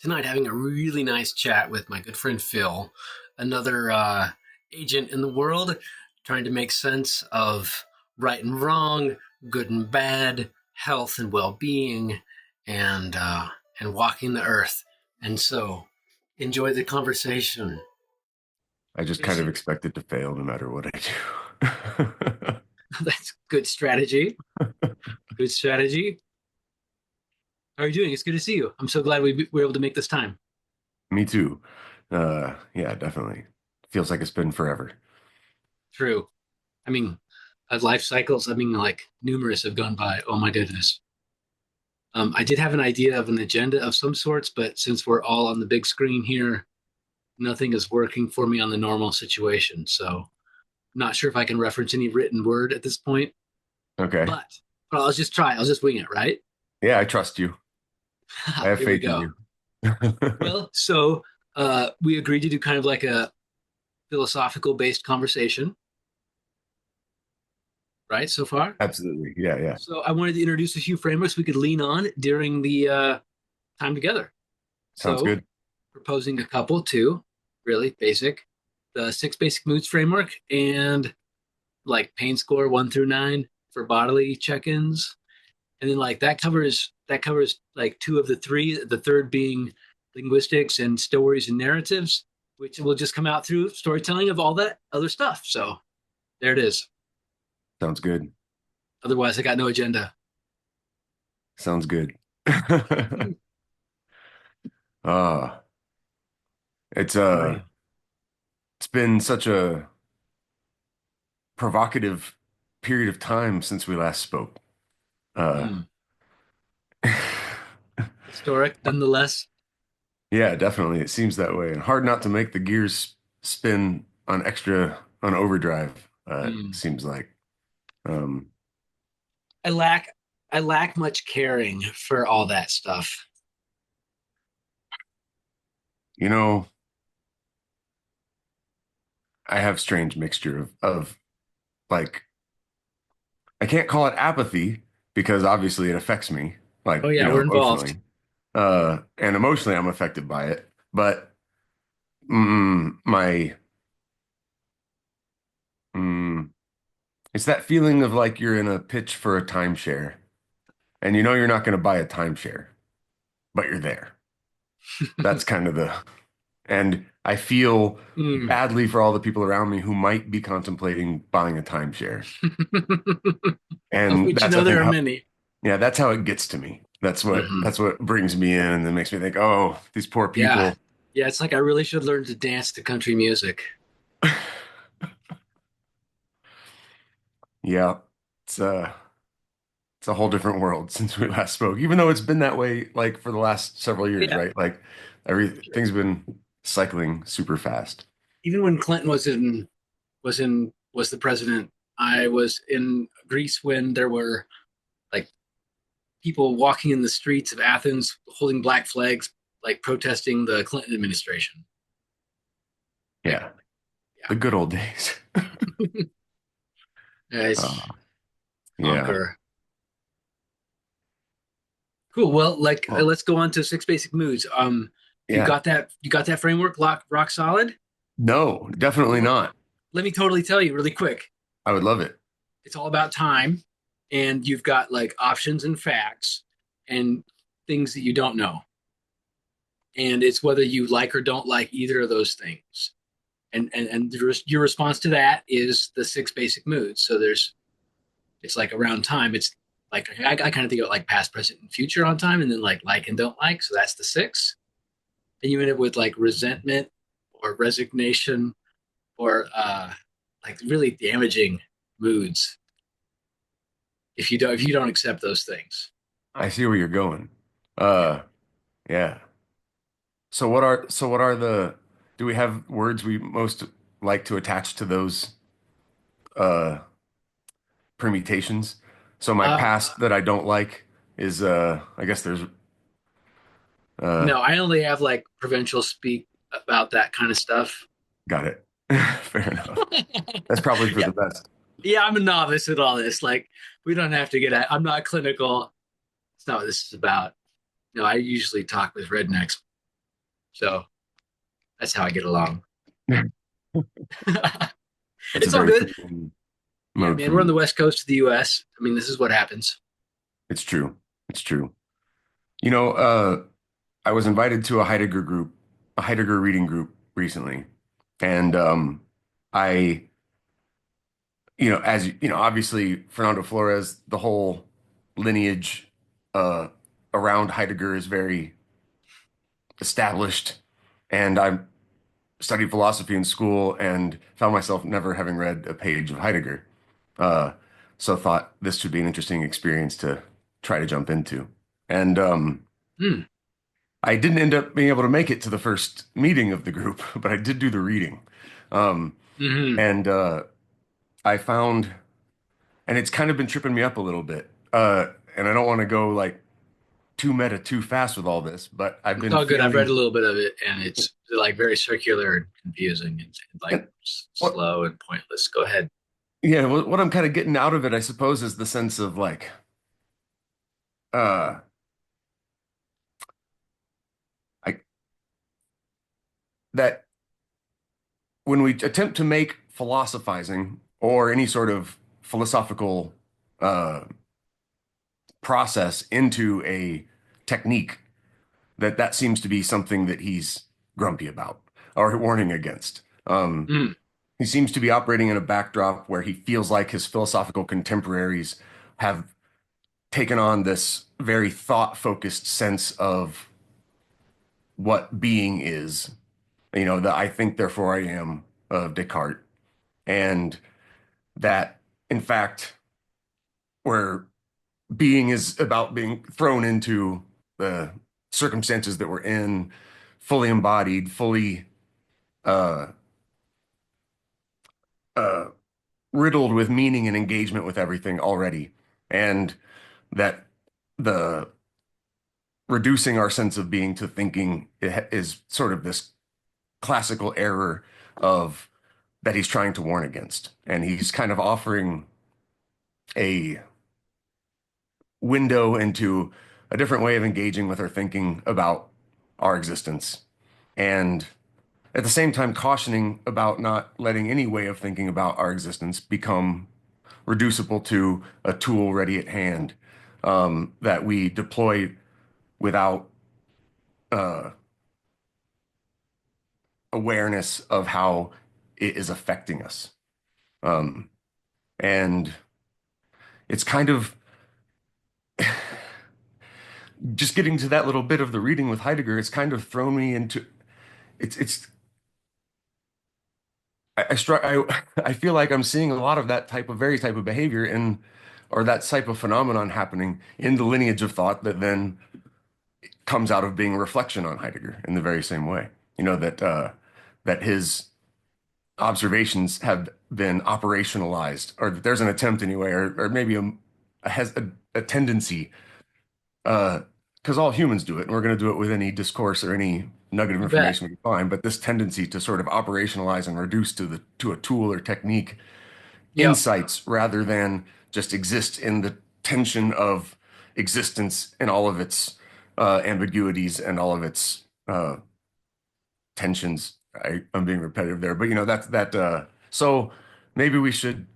tonight having a really nice chat with my good friend Phil, another agent in the world, trying to make sense of right and wrong, good and bad, health and well-being, and walking the earth. And so, enjoy the conversation. I just kind of expect it to fail no matter what I do. That's good strategy. Good strategy. How are you doing? It's good to see you. I'm so glad we were able to make this time. Me too. Yeah, definitely. Feels like it's been forever. True. I mean, life cycles, like numerous have gone by. Oh my goodness. I did have an idea of an agenda of some sorts, but since we're all on the big screen here, nothing is working for me on the normal situation. So I'm not sure if I can reference any written word at this point, Okay. but I'll just try. I'll just wing it, right? Yeah, I trust you. I have Here we faith in go. you. Well, so we agreed to do kind of like a philosophical based conversation, right? So far. Absolutely. Yeah, yeah. So I wanted to introduce a few frameworks we could lean on during the time together. Sounds So good. proposing a couple too, really basic, the 6 basic moods framework and like pain score 1 through 9 for bodily check-ins. And then like that covers like 2 of the 3, the third being linguistics and stories and narratives, which will just come out through storytelling of all that other stuff. So there it is. Sounds good. Otherwise, I got no agenda. Sounds good. Uh, it's How are you? it's been such a provocative period of time since we last spoke. Uh Hmm. Historic, nonetheless. yeah, definitely. It seems that way. And hard not to make the gears spin on overdrive, it Hmm. seems like. Um, I lack I lack much caring for all that stuff. you know, I have strange mixture of like I can't call it apathy because obviously it affects me, Oh like, yeah, we're involved. emotionally. And emotionally I'm affected by it. But my mm, it's that feeling of like you're in a pitch for a timeshare and you know you're not going to buy a timeshare, but you're there. That's kind of and I feel Hmm. badly for all the people around me who might be contemplating buying a timeshare. Of And which that's, I there think, are how, many. yeah, that's how it gets to me. Hmm. That's what brings me in and then makes me think, oh, these poor Yeah. people. Yeah, it's like I really should learn to dance to country music. Yeah, it's it's a whole different world since we last spoke, even though it's been that way like for the last several years, Yeah. right? Like everything's been cycling super fast. Even when Clinton was the president, I was in Greece when there were like people walking in the streets of Athens holding black flags, like protesting the Clinton administration. Like, Yeah, yeah. the good old days. It's Uh, yeah. conquer. Cool. Well, like Oh, let's go on to 6 basic moods. You yeah. got that? You got that framework rock solid? No, definitely Well, not. let me totally tell you really quick. I would love it. It's all about time, and you've got like options and facts and things that you don't know, and it's whether you like or don't like either of those things. And your response to that is the 6 basic moods. So it's like around time. It's like I kind of think of it like past, present, and future on time, and then like and don't like. So that's the 6. And you end up with like resentment or resignation or like really damaging moods if you don't accept those things. I see where you're going. Yeah. Uh, yeah. So what are do we have words we most like to attach to those uh permutations? So my Uh, past that I don't like is I guess there's uh no, I only have like provincial speak about that kind of stuff. got it. Fair enough. That's probably for Yeah. the best. Yeah, I'm a novice at all this. Like, we don't have to get at. I'm not clinical. It's not what this is about. No, I usually talk with rednecks. So that's how I get along. That's a It's all very good. freeing Yeah, mode for man, we're on me. the west coast of the US. I mean, this is what happens. It's true. It's true. You know, I was invited to a Heidegger reading group recently. And I, as you know, obviously Fernando Flores, the whole lineage uh, around Heidegger is very established. And I studied philosophy in school and found myself never having read a page of Heidegger. Uh, so thought this would be an interesting experience to try to jump into. And Hmm. I didn't end up being able to make it to the first meeting of the group, but I did do the reading. Um, Hmm. and I found, and it's kind of been tripping me up a little bit. And I don't want to go like too meta too fast with all this, but I've It's been all good. I've read a feeling, little bit of it, and it's like very circular and confusing and like and what, slow and pointless. Go ahead. yeah, what I'm kind of getting out of it, I suppose, is the sense of like, uh, I that when we attempt to make philosophizing or any sort of philosophical uh, process into a technique, that seems to be something that he's grumpy about or warning against. Hmm. He seems to be operating in a backdrop where he feels like his philosophical contemporaries have taken on this very thought-focused sense of what being is. The I think, therefore I am of Descartes. And that, in fact, where being is about being thrown into the circumstances that we're in, fully embodied, fully uh, uh, riddled with meaning and engagement with everything already. And that the reducing our sense of being to thinking is sort of this classical error of that he's trying to warn against. And he's kind of offering a window into a different way of engaging with our thinking about our existence. And at the same time, cautioning about not letting any way of thinking about our existence become reducible to a tool ready at hand that we deploy without uh, awareness of how it is affecting us. Um, and it's kind of just getting to that little bit of the reading with Heidegger, it's kind of thrown me into it's I feel like I'm seeing a lot of that very type of behavior in or that type of phenomenon happening in the lineage of thought that then comes out of being a reflection on Heidegger in the very same way. That his observations have been operationalized, or that there's an attempt anyway, or maybe a tendency, because all humans do it, and we're going to do it with any discourse or any nugget of You bet. information we can find. But this tendency to sort of operationalize and reduce to a tool or technique Yep. insights rather than just exist in the tension of existence and all of its ambiguities and all of its tensions. I'm being repetitive there, but that's that. So maybe we should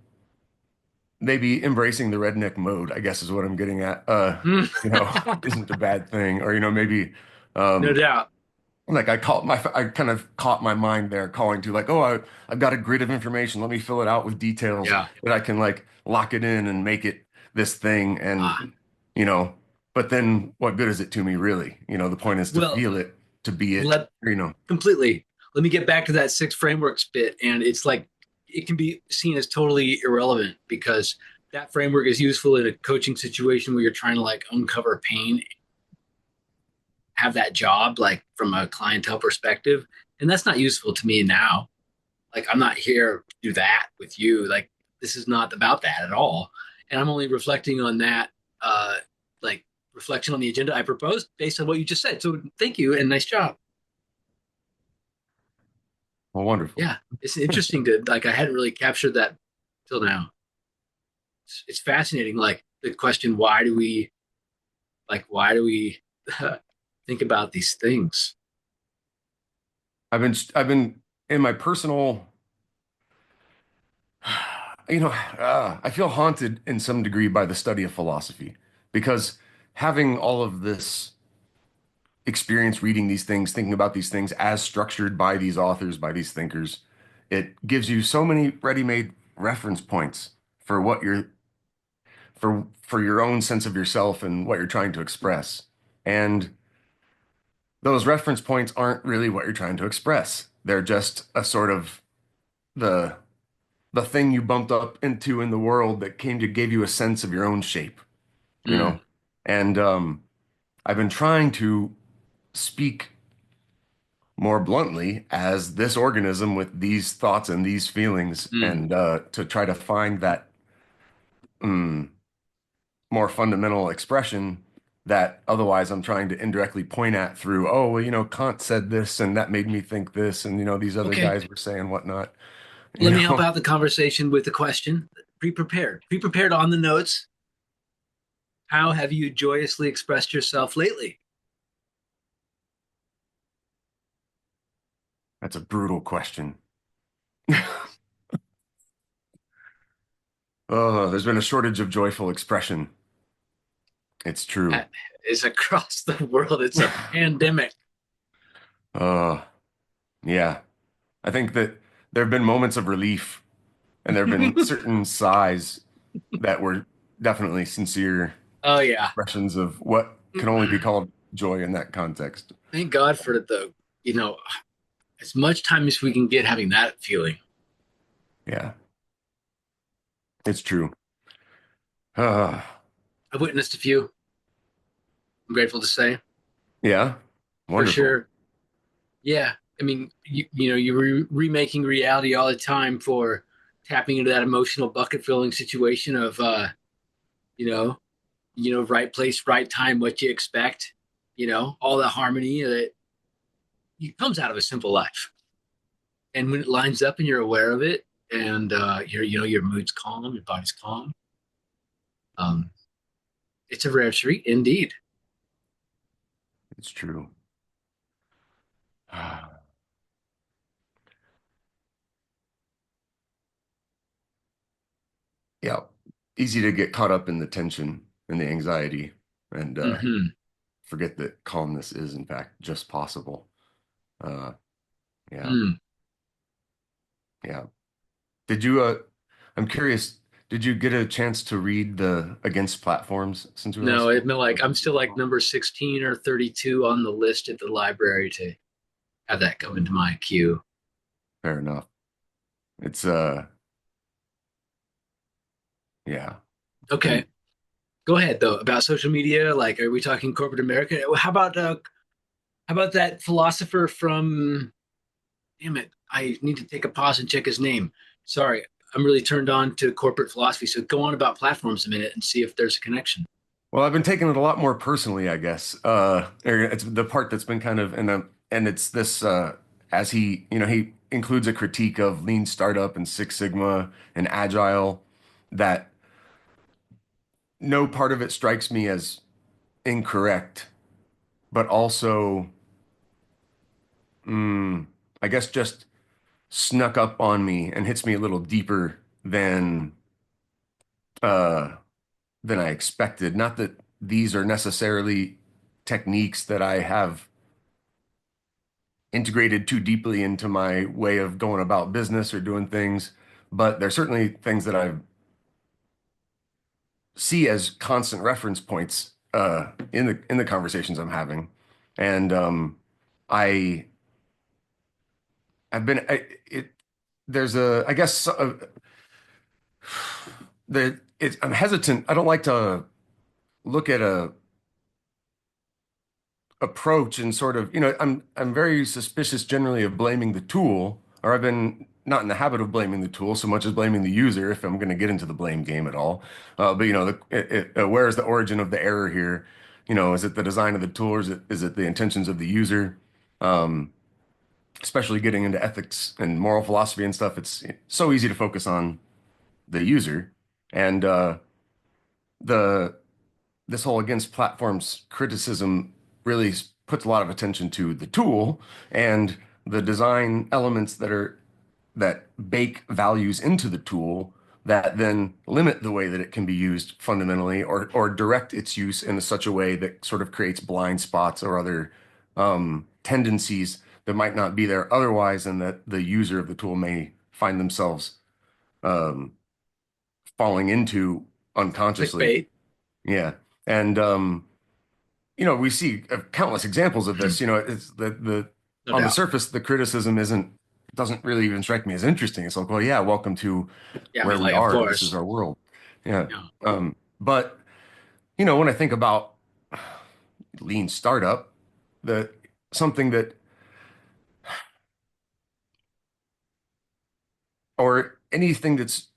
maybe embracing the redneck mode, I guess is what I'm getting at. Isn't a bad thing, or maybe No um, doubt. like I kind of caught my mind there calling to like, oh, I've got a grid of information. Let me fill it out with details Yeah. that I can like lock it in and make it this thing. Ah, You know, but then what good is it to me really? The point is to well, feel it, to be it, let you know. completely. Let me get back to that six frameworks bit. And it's like it can be seen as totally irrelevant because that framework is useful in a coaching situation where you're trying to like uncover pain, have that job like from a clientele perspective. And that's not useful to me now. Like I'm not here to do that with you. Like this is not about that at all. And I'm only reflecting on that, uh, like reflection on the agenda I proposed based on what you just said. So thank you and nice job. Well, wonderful. Yeah, it's interesting to like I hadn't really captured that till now. It's fascinating. Like the question, why do we think about these things? I've been in my personal, I feel haunted in some degree by the study of philosophy because having all of this experience reading these things, thinking about these things as structured by these authors, by these thinkers, it gives you so many ready-made reference points for what you're for your own sense of yourself and what you're trying to express. And those reference points aren't really what you're trying to express. They're just a sort of the the thing you bumped up into in the world that came to give you a sense of your own shape, you Mm, know? And I've been trying to speak more bluntly as this organism with these thoughts and these feelings, mm. and to try to find that mm, more fundamental expression that otherwise I'm trying to indirectly point at through, oh, well, Kant said this and that made me think this, and these other Okay, guys were saying whatnot, you let me help know. out the conversation with a question. Pre-prepared. Pre-prepared on the notes. How have you joyously expressed yourself lately? That's a brutal question. Oh, there's been a shortage of joyful expression. It's true. That is across the world. It's a pandemic. Uh, yeah. I think that there have been moments of relief and there have been certain sighs that were definitely sincere Oh yeah. expressions of what can only be called joy in that context. Thank God for the, you know, as much time as we can get having that feeling. Yeah, it's true. Uh, I've witnessed a few. I'm grateful to say, yeah, for wonderful. sure. Yeah. I mean, you're remaking reality all the time for tapping into that emotional bucket filling situation of, you know, right place, right time, what you expect, all the harmony that it comes out of a simple life. And when it lines up and you're aware of it, and your mood's calm, your body's calm, um, it's a rare treat indeed. It's true. Yeah, easy to get caught up in the tension and the anxiety and Hmm. forget that calmness is, in fact, just possible. Uh, yeah, Mm. yeah. Did you, I'm curious, did you get a chance to read the Against Platforms since we last No, spoke? I'm still like number 16 or 32 on the list at the library to have that come into my queue. Fair enough. It's, yeah. Okay, And go ahead though about social media. Like, are we talking corporate America? How about that philosopher from? Damn it! I need to take a pause and check his name. Sorry, I'm really turned on to corporate philosophy. So go on about platforms a minute and see if there's a connection. well, I've been taking it a lot more personally, I guess. It's the part that's been kind of, and it's this, as he includes a critique of lean startup and Six Sigma and Agile, that no part of it strikes me as incorrect, but also, mm, I guess just snuck up on me and hits me a little deeper uh, than I expected. Not that these are necessarily techniques that I have integrated too deeply into my way of going about business or doing things, but they're certainly things that I see as constant reference points in the conversations I'm having. And I I've been it there's a I guess I'm hesitant. I don't like to look at a approach and sort of, I'm very suspicious generally of blaming the tool, or I've been not in the habit of blaming the tool so much as blaming the user if I'm going to get into the blame game at all. But where is the origin of the error here? Is it the design of the tool, or is it the intentions of the user? Um, Especially getting into ethics and moral philosophy and stuff, it's so easy to focus on the user. And the this whole against platforms criticism really puts a lot of attention to the tool and the design elements that bake values into the tool that then limit the way that it can be used fundamentally, or direct its use in such a way that sort of creates blind spots or other tendencies that might not be there otherwise, and that the user of the tool may find themselves um, falling into unconsciously. Clickbait. Yeah. And we see countless examples of this. It's the No on the doubt. surface, the criticism doesn't really even strike me as interesting. It's like, well, yeah, welcome to Yeah, I where mean, we like, of are. This is course. our world. Yeah. Yeah. But when I think about lean startup, the something that or anything that's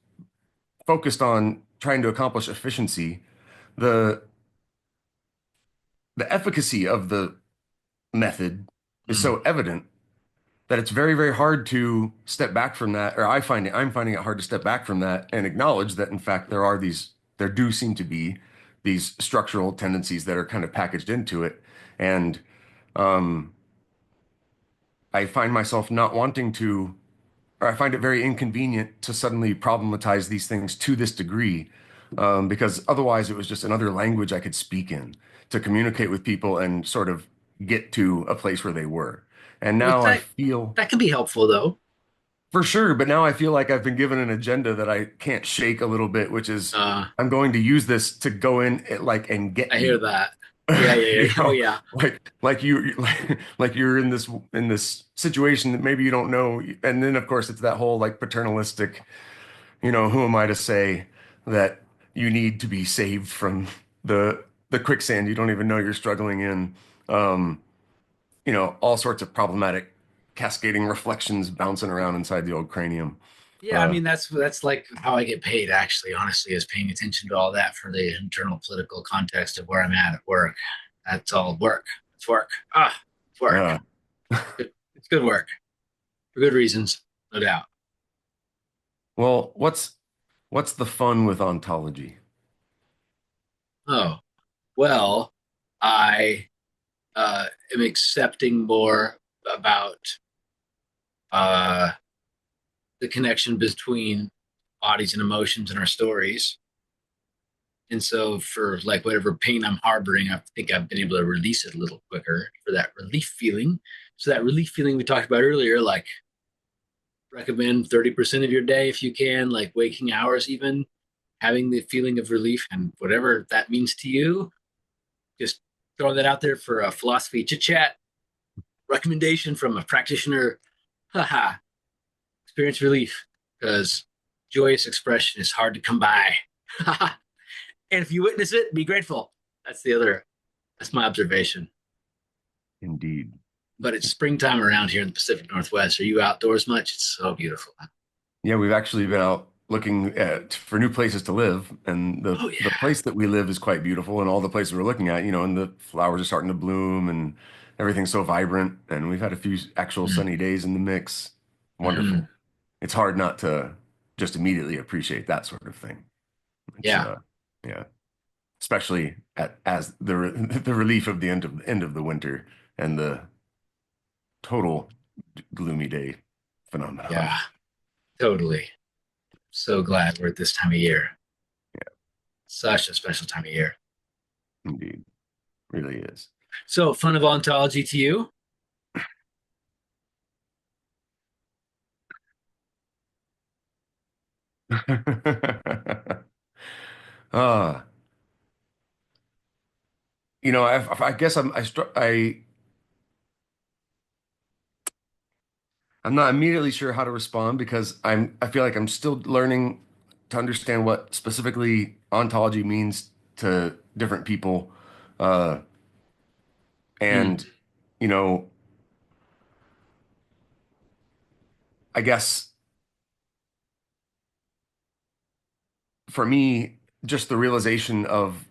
focused on trying to accomplish efficiency, the the efficacy of the method is Mm. so evident that it's very, very hard to step back from that, or I'm finding it hard to step back from that and acknowledge that in fact there do seem to be these structural tendencies that are kind of packaged into it. And um, I find myself not wanting to, or I find it very inconvenient to suddenly problematize these things to this degree, because otherwise it was just another language I could speak in to communicate with people and sort of get to a place where they were. And Which now I that feel that can be helpful though. For sure, but now I feel like I've been given an agenda that I can't shake a little bit, which is Uh, I'm going to use this to go in and get I hear you. that. Yeah, yeah, yeah. Oh yeah. Like you're in this situation that maybe you don't know, and then of course it's that whole like paternalistic, who am I to say that you need to be saved from the quicksand you don't even know you're struggling in. Um, all sorts of problematic cascading reflections bouncing around inside the old cranium. Yeah, I Uh, mean that's like how I get paid actually, honestly, is paying attention to all that for the internal political context of where I'm at work. That's all work. It's work. It's work. uh, It's good work for good reasons, no doubt. well, what's the fun with ontology? Oh, well, I am accepting more about uh the connection between bodies and emotions in our stories. And so for like whatever pain I'm harboring, I think I've been able to release it a little quicker for that relief feeling. So that relief feeling we talked about earlier, like recommend 30% of your day if you can, like waking hours even, having the feeling of relief and whatever that means to you. Just throwing that out there for a philosophy chit chat recommendation from a practitioner. Haha, experience relief because joyous expression is hard to come by. And if you witness it, be grateful. That's my observation. Indeed. But it's springtime around here in the Pacific Northwest. Are you outdoors much? It's so beautiful. Yeah, we've actually been out looking for new places to live, and Oh, the yeah. place that we live is quite beautiful, and all the places we're looking at, and the flowers are starting to bloom, and everything's so vibrant, and we've had a few actual Mm-hmm. sunny days in the mix. Mm-hmm. Wonderful. It's hard not to just immediately appreciate that sort of thing. It's Yeah. yeah, especially as the relief of the end of the winter and the total gloomy day phenomenon. Yeah. Totally. So glad we're at this time of year. Such a special time of year. Indeed, really is. So, fun of ontology to you? uh, I guess I'm not immediately sure how to respond because I feel like I'm still learning to understand what specifically ontology means to different people. Uh, Mm, and you know, I guess for me, just the realization of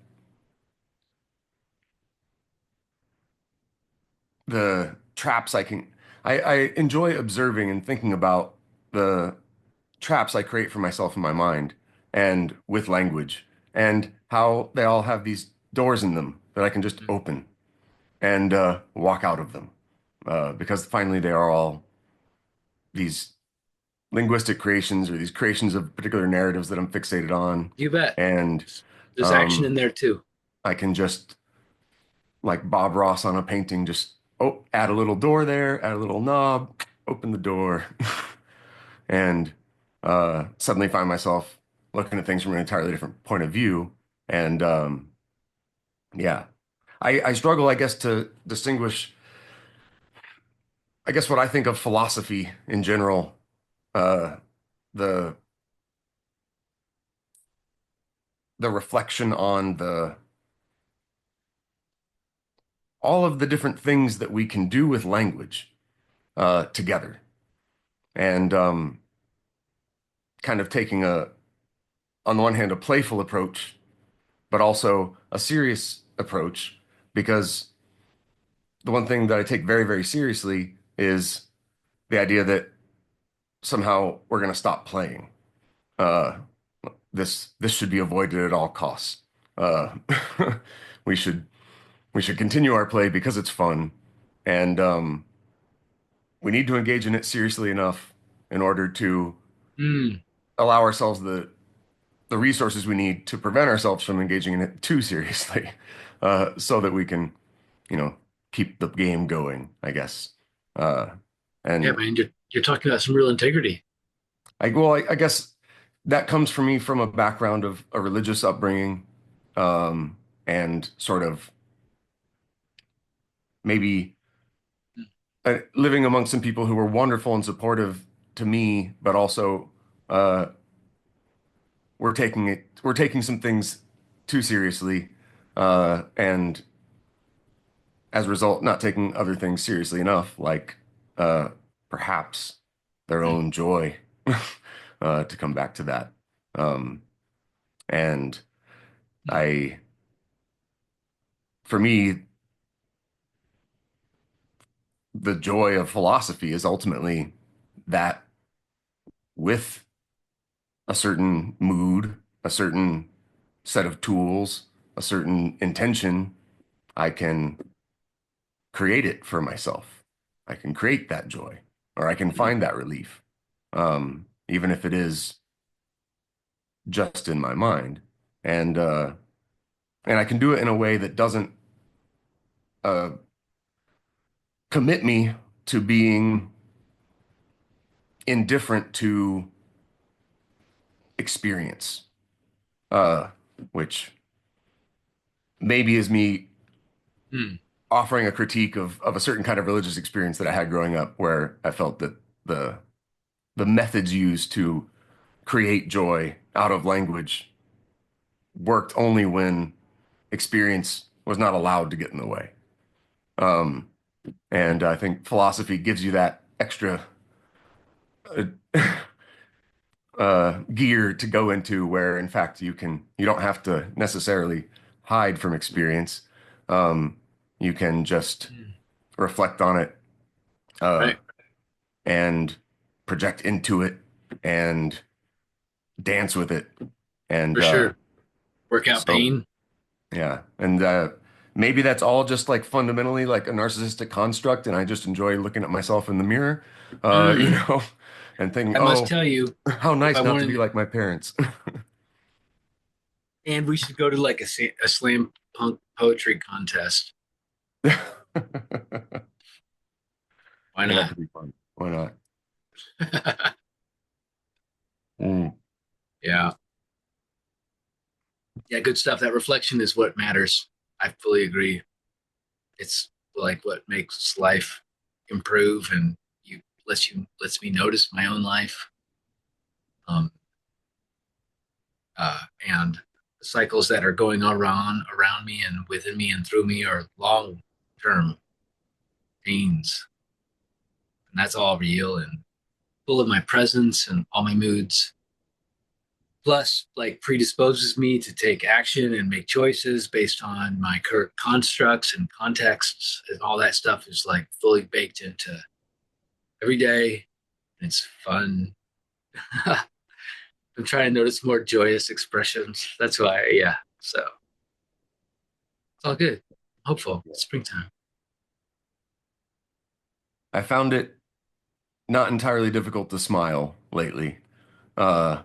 the traps I enjoy observing and thinking about the traps I create for myself in my mind and with language, and how they all have these doors in them that I can just mm, open and walk out of them, because finally they are all these linguistic creations or these creations of particular narratives that I'm fixated on. You bet. And There's action in um, there too. I can just, like Bob Ross on a painting, just, oh, add a little door there, add a little knob, open the door, and suddenly find myself looking at things from an entirely different point of view. And yeah, I struggle, I guess, to distinguish, I guess, what I think of philosophy in general, uh, the reflection on the all of the different things that we can do with language together, and kind of taking on the one hand, a playful approach, but also a serious approach, because the one thing that I take very, very seriously is the idea that somehow we're going to stop playing. Uh, this should be avoided at all costs. Uh, we should continue our play because it's fun, and we need to engage in it seriously enough in order to Mm, allow ourselves the resources we need to prevent ourselves from engaging in it too seriously, so that we can, you know, keep the game going, I guess. Uh, yeah, and man, you're talking about some real integrity. I guess that comes for me from a background of a religious upbringing, and sort of maybe living among some people who were wonderful and supportive to me, but also uh, we're taking some things too seriously, and as a result, not taking other things seriously enough, like uh, perhaps their Mm, own joy, to come back to that. Um, and mm, I, for me, the joy of philosophy is ultimately that with a certain mood, a certain set of tools, a certain intention, I can create it for myself. I can create that joy, or I can mm. find that relief, even if it is just in my mind. And I can do it in a way that doesn't uh, commit me to being indifferent to experience, uh, which maybe is me Mm. offering a critique of a certain kind of religious experience that I had growing up, where I felt that the methods used to create joy out of language worked only when experience was not allowed to get in the way. Um, and I think philosophy gives you that extra uh, gear to go into, where in fact you don't have to necessarily hide from experience. You can just Mm. reflect on it, uh, Right, and project into it and dance with it. And for sure. Work out so pain. yeah, and maybe that's all just like fundamentally like a narcissistic construct, and I just enjoy looking at myself in the mirror, Mm. and thinking, I must oh, tell you, how if I nice not to be wanted, like my parents. and we should go to like a slam punk poetry contest. Why Yeah, that not? could be fun. Why not? Mm. Yeah. Yeah, good stuff. That reflection is what matters. I fully agree. It's like what makes life improve and lets me notice my own life. Um, and the cycles that are going on around me and within me and through me are long term pains. And that's all real and full of my presence and all my moods. Plus, like predisposes me to take action and make choices based on my current constructs and contexts, and all that stuff is like fully baked into every day. And it's fun. I'm trying to notice more joyous expressions. That's why, yeah. So it's all good. Hopeful. It's springtime. I found it not entirely difficult to smile lately. Uh,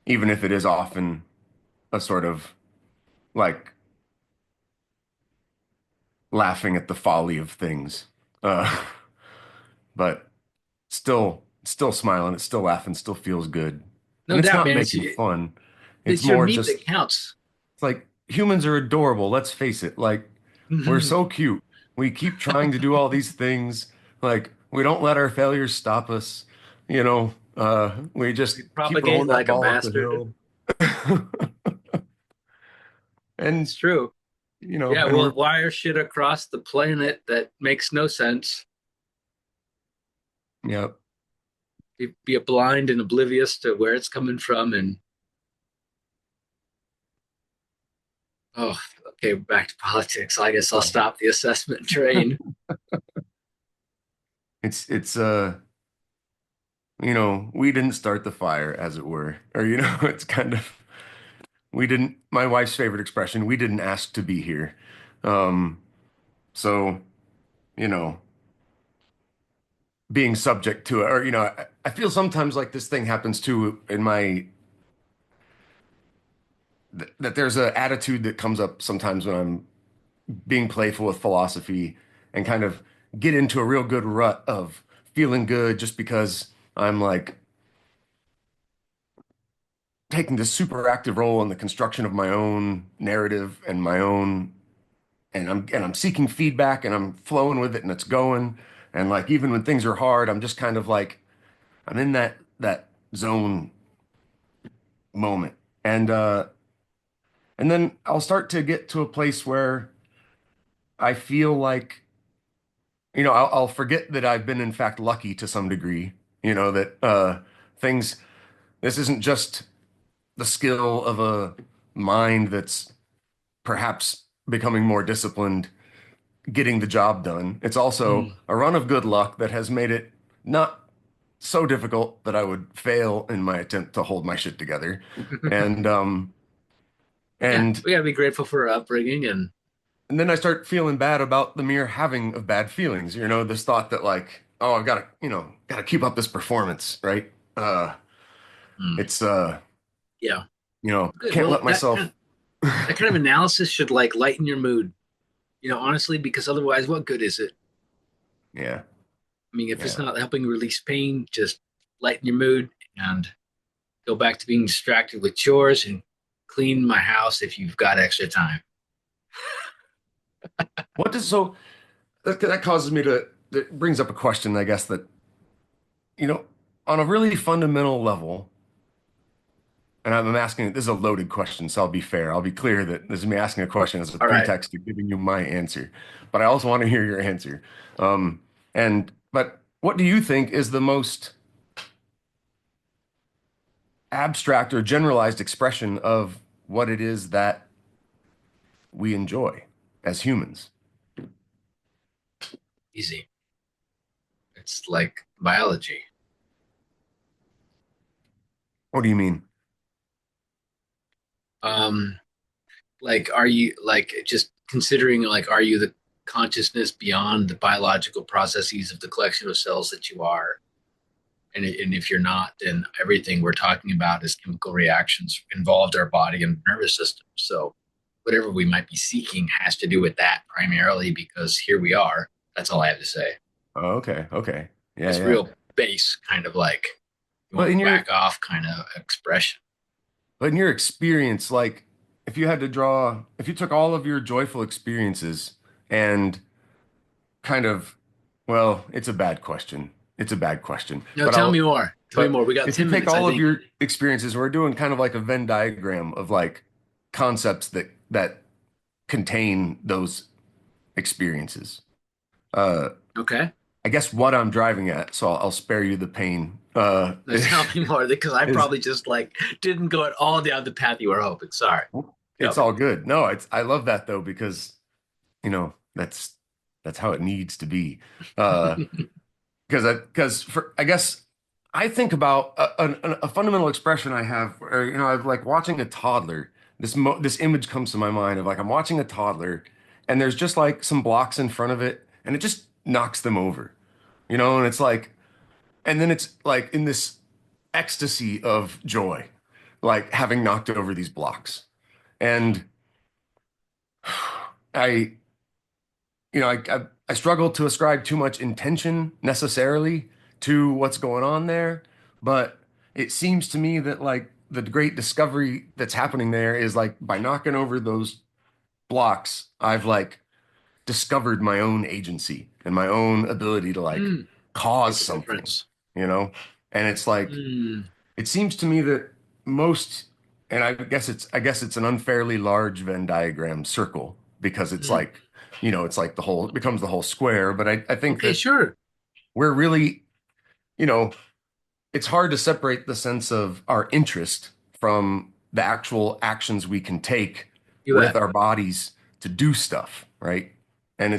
Even if it is often a sort of like laughing at the folly of things. Uh, but still smiling, it's still laughing, still feels good. No And it's doubt, not man. making fun. It's It's your more meat just that counts. it's like humans are adorable, let's face it. Like we're so cute. We keep trying to do all these things. Like we don't let our failures stop us. We We just keep propagate throwing that like a ball up the bastard. hill. And It's true. Yeah, and we'll we're wire shit across the planet that makes no sense. yeah, Be blind and oblivious to where it's coming from. And oh, okay, back to politics. I guess I'll stop the assessment train. it's we didn't start the fire, as it were. Or it's kind of we didn't my wife's favorite expression, we didn't ask to be here. Um, so, you know, being subject to it, or I feel sometimes like this thing happens too in my that there's an attitude that comes up sometimes when I'm being playful with philosophy and kind of get into a real good rut of feeling good just because I'm like taking this super active role in the construction of my own narrative and my own and I'm seeking feedback and I'm flowing with it and it's going. And like even when things are hard, I'm just kind of like I'm in that zone moment. And then I'll start to get to a place where I feel like, I'll forget that I've been in fact lucky to some degree, that things this isn't just the skill of a mind that's perhaps becoming more disciplined, getting the job done. It's also Mm. a run of good luck that has made it not so difficult that I would fail in my attempt to hold my shit together. And um Yeah, and we gotta be grateful for our upbringing and and then I start feeling bad about the mere having of bad feelings, this thought that like, oh, I've got to, got to keep up this performance, right? mm, It's yeah, good. can't Well, let myself that kind of analysis should like lighten your mood, honestly, because otherwise, what good is it? yeah, I mean, if it's yeah. not helping release pain, just lighten your mood and go back to being distracted with chores and clean my house if you've got extra time. What does so that causes me to that brings up a question, I guess that, you know, on a really fundamental level, and I'm asking, this is a loaded question, so I'll be fair. I'll be clear that this is me asking a question as a All right. pretext to giving you my answer, but I also want to hear your answer. But what do you think is the most abstract or generalized expression of what it is that we enjoy as humans? Easy. It's like biology. What do you mean? Um, like, are you like just considering like, are you the consciousness beyond the biological processes of the collection of cells that you are? And if you're not, then everything we're talking about is chemical reactions involved our body and nervous system. So whatever we might be seeking has to do with that primarily because here we are. That's all I have to say. Oh, okay, okay. Yeah, It's yeah. real base kind of like you But want in to your whack off kind of expression. but in your experience, like if you took all of your joyful experiences and kind of, well, it's a bad question. It's a bad question. No, But tell me I'll more. Tell me but more. We got if you 10 take minutes, I all of think. your experiences, we're doing kind of like a Venn diagram of like concepts that contain those experiences. Uh, Okay. I guess what I'm driving at, so I'll spare you the pain, Now tell me more because I is probably just like didn't go at all down the path you were hoping. Sorry. it's Tell me. all good. No, I love that though because that's how it needs to be. Uh, because for I guess I think about a fundamental expression I have, or I'm like watching a toddler. This image comes to my mind of like I'm watching a toddler, and there's just like some blocks in front of it, and it just knocks them over, and it's like and then it's like in this ecstasy of joy, like having knocked over these blocks. And I, I struggle to ascribe too much intention necessarily to what's going on there, but it seems to me that like the great discovery that's happening there is like by knocking over those blocks, I've like discovered my own agency and my own ability to like Mm, cause make a something, difference. you know? And it's like Mm, it seems to me that most, and I guess it's an unfairly large Venn diagram circle because it's mm. like, it's like the whole, it becomes the whole square. But I think Okay, that sure. we're really, you know, it's hard to separate the sense of our interest from the actual actions we can take You with bet. our bodies to do stuff, right? And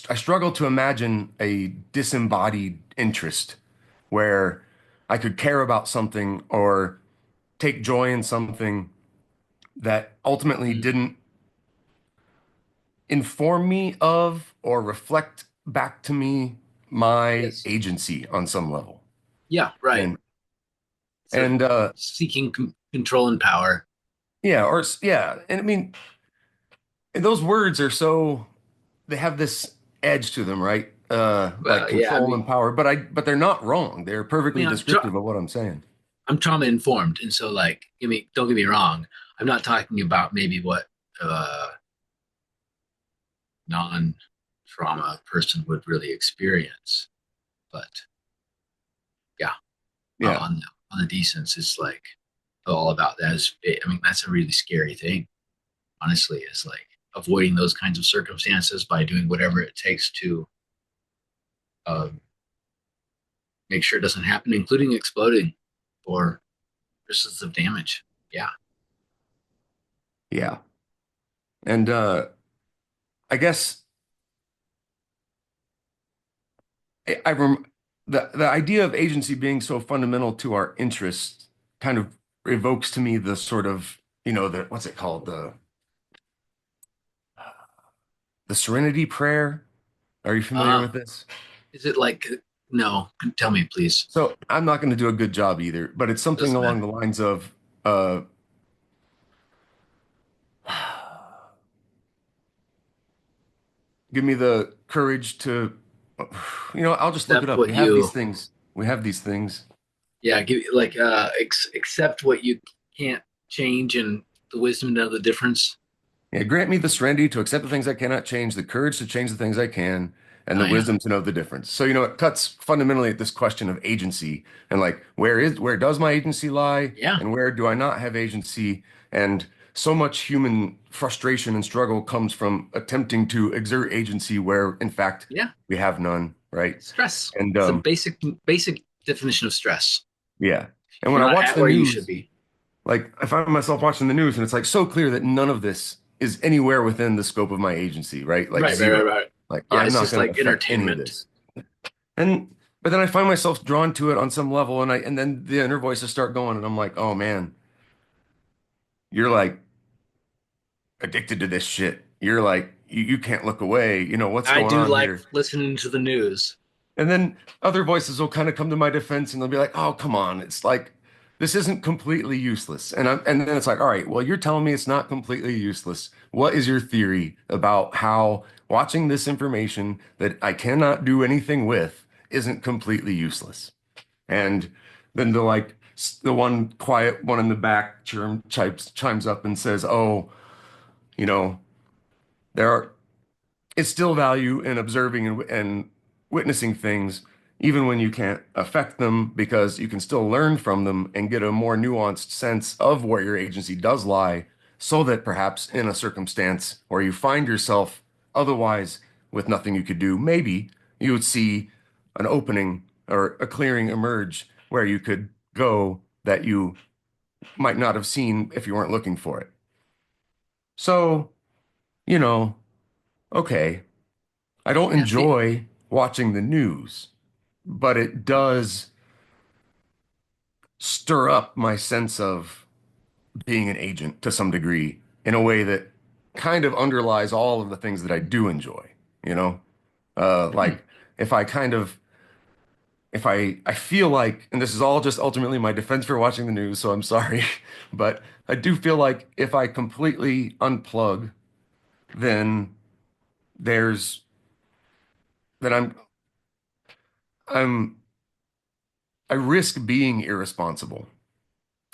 I struggle to imagine a disembodied interest where I could care about something or take joy in something that ultimately Mm, didn't inform me of or reflect back to me my yes. agency on some level. Yeah, right. And So and seeking control and power. yeah, yeah, and I mean, and those words are so they have this edge to them, right? Like Well, yeah, control and power, but they're not wrong. They're I perfectly mean, descriptive of what I'm saying. I'm trauma informed, and so like, don't get me wrong. I'm not talking about maybe what non-trauma person would really experience, but yeah, Yeah, on the decence, it's like all about that. I mean, that's a really scary thing. Honestly, is like avoiding those kinds of circumstances by doing whatever it takes to um, make sure it doesn't happen, including exploding or risks of damage. Yeah. yeah. And I guess I rem the idea of agency being so fundamental to our interests kind of evokes to me the sort of, the what's it called? The Serenity Prayer. Are you familiar Uh, with this? is it like, no, tell me, please. So I'm not going to do a good job either, but it's something Doesn't along matter. the lines of uh give me the courage to I'll just look it Accept up. what We have these you, things. We have these things. yeah, give like, accept what you can't change and the wisdom of the difference. Yeah, grant me the serenity to accept the things I cannot change, the courage to change the things I can, and Oh, the yeah. wisdom to know the difference. So, it cuts fundamentally at this question of agency and like where does my agency lie Yeah. and where do I not have agency? And so much human frustration and struggle comes from attempting to exert agency where in fact Yeah. we have none, right? Stress. And It's a basic definition of stress. yeah. And when You're I not watch at the where you should news, be. like I find myself watching the news and it's like so clear that none of this is anywhere within the scope of my agency, right? Like Right, right, right, zero. right. Like Yeah, I'm it's not just going to like affect any of entertainment. this. And but then I find myself drawn to it on some level and then the inner voices start going and I'm like, "Oh man, you're like addicted to this shit. You're like you can't look away. What's I going do on like here?" listening to the news. And then other voices will kind of come to my defense and they'll be like, "Oh, come on. It's like this isn't completely useless." And then it's like, "All right, well, you're telling me it's not completely useless. What is your theory about how watching this information that I cannot do anything with isn't completely useless?" And then the one quiet one in the back chimes up and says, "Oh, you know, there are it's still value in observing and witnessing things, even when you can't affect them, because you can still learn from them and get a more nuanced sense of where your agency does lie, so that perhaps in a circumstance where you find yourself otherwise with nothing you could do, maybe you would see an opening or a clearing emerge where you could go that you might not have seen if you weren't looking for it." So, you know, okay. I don't Yeah, enjoy watching the news, but it does stir up my sense of being an agent to some degree in a way that kind of underlies all of the things that I do enjoy, you know? hmm. Like if I kind of I feel like, and this is all just ultimately my defense for watching the news, so I'm sorry, but I do feel like if I completely unplug, then there's that I'm I risk being irresponsible.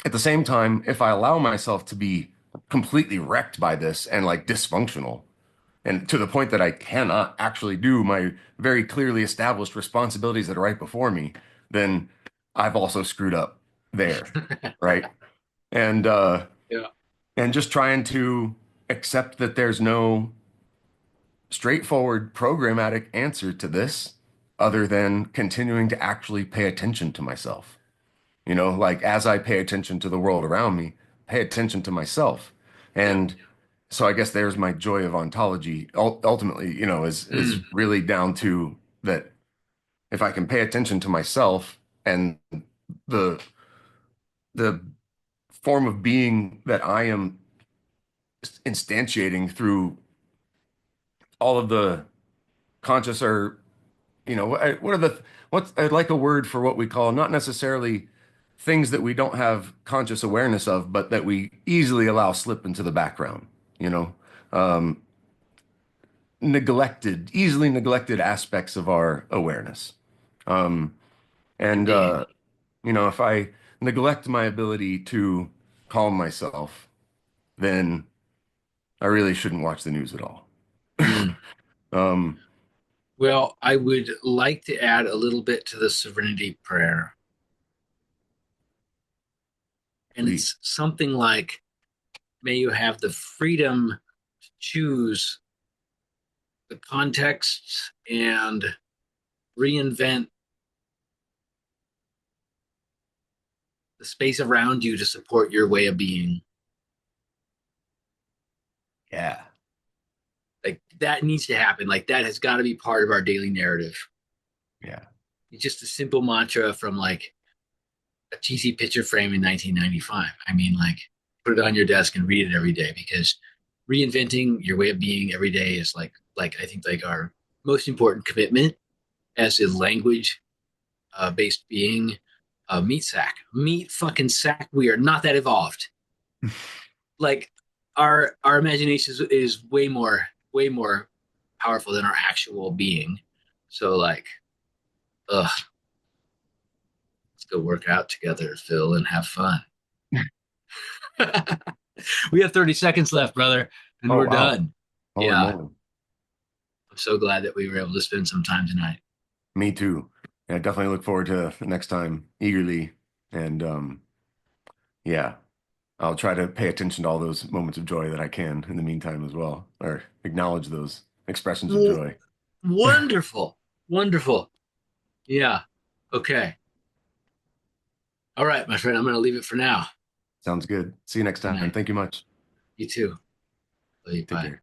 At the same time, if I allow myself to be completely wrecked by this and like dysfunctional, and to the point that I cannot actually do my very clearly established responsibilities that are right before me, then I've also screwed up there, right? And Yeah. and just trying to accept that there's no straightforward programmatic answer to this other than continuing to actually pay attention to myself. You know, like as I pay attention to the world around me, pay attention to myself. Yeah. And so I guess there's my joy of ontology. Ultimately, you know, is Mm. really down to that if I can pay attention to myself and the the form of being that I am instantiating through all of the conscious or you know what are the what's I'd like a word for what we call not necessarily things that we don't have conscious awareness of, but that we easily allow slip into the background, you know, um, easily neglected aspects of our awareness. Um, and, Indeed. you know, if I neglect my ability to calm myself, then I really shouldn't watch the news at all. Mm. Um, Well, I would like to add a little bit to the serenity prayer. And Please. it's something like, may you have the freedom to choose the contexts and reinvent the space around you to support your way of being. Yeah. Like that needs to happen. Like that has got to be part of our daily narrative. Yeah. It's just a simple mantra from like a cheesy picture frame in 1995. I mean, like put it on your desk and read it every day because reinventing your way of being every day is like I think like our most important commitment as a language based being. Meat sack, meat fucking sack. We are not that evolved. Like our imagination is way more powerful than our actual being. So like, ugh, let's go work out together, Phil, and have fun. We have 30 seconds left, brother, and Oh, we're wow. done. Holy Yeah, moly. I'm so glad that we were able to spend some time tonight. Me too. I definitely look forward to the next time eagerly. And yeah, I'll try to pay attention to all those moments of joy that I can in the meantime as well, or acknowledge those expressions of W- joy. Wonderful, wonderful. Yeah. Okay. All right, my friend. I'm going to leave it for now. Sounds good. See you next Good time. night. Thank you much. You too. Take Bye. care.